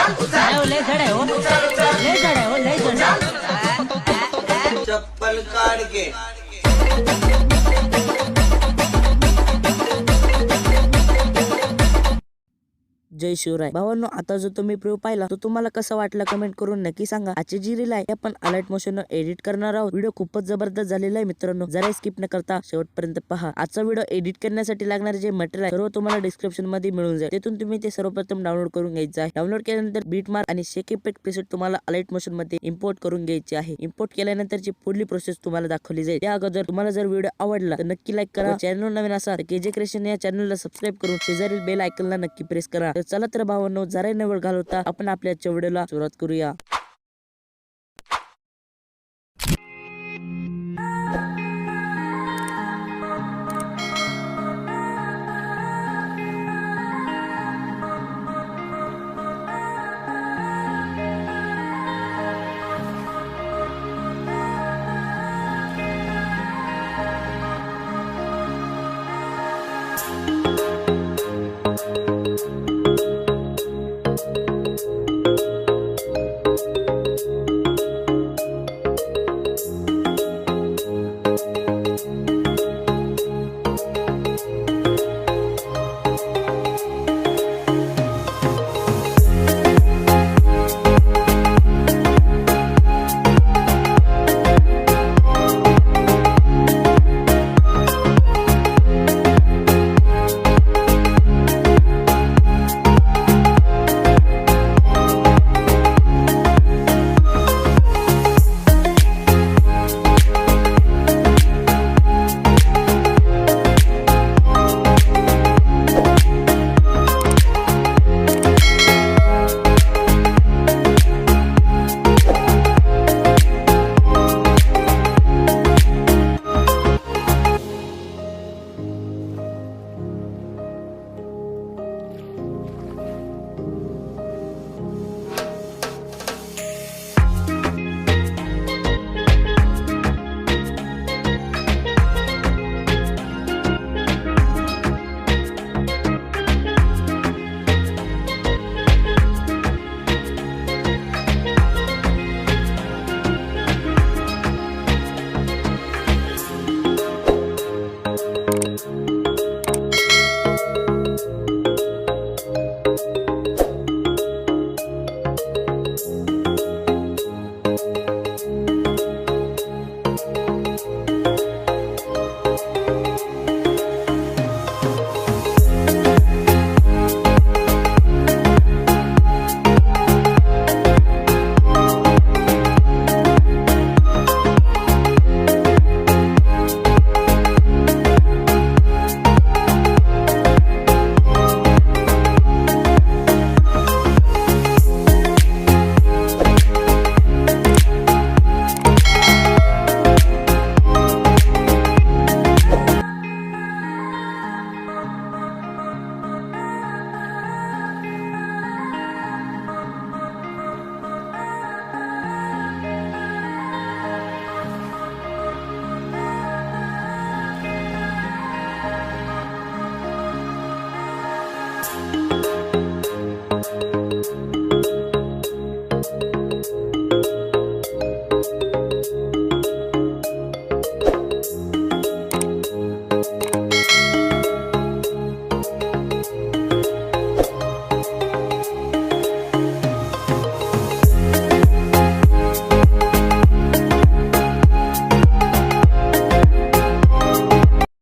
लय जड आहे हो, लय जड आहे हो, लय जड आहे. चप्पल काढ के जय शिवराय भावांनो, आता जो तुम्ही प्रिव्ह्यू पाहिला तो तुम्हाला कसा वाटला कमेंट करून नक्की सांगा. आजची जी रील आहे आपण अलर्ट मोशन एडिट करणार आहोत. व्हिडिओ खूपच जबरदस्त झालेला आहे मित्रांनो, जरा स्किप न करता शेवटपर्यंत पहा. आजचा व्हिडिओ एडिट करण्यासाठी लागणारे जे मटेरियल आहे सर्व तुम्हाला डिस्क्रिप्शन मध्ये मिळून जाईल. तिथून तुम्ही ते सर्वप्रथम डाउनलोड करून घ्यायचं आहे. डाउनलोड केल्यानंतर बीट मार्क आणि शेक इफेक्ट प्रीसेट तुम्हाला अलर्ट मोशन मध्ये इम्पोर्ट करून घ्यायचे आहे. इम्पोर्ट केल्यानंतरची पुढली प्रोसेस तुम्हाला दाखवली जाईल. त्या अगोदर तुम्हाला जर व्हिडिओ आवडला तर नक्की लाईक करा. चॅनल नवीन असा तर केजे क्रिएशन या चॅनलला सबस्क्राईब करून शेजारील बेल आयकॉनला नक्की प्रेस करा. तर चला तर भावांनो, जरा न वेळ घालवता आपण आपल्या आजच्या व्हिडिओला सुरुवात करूया.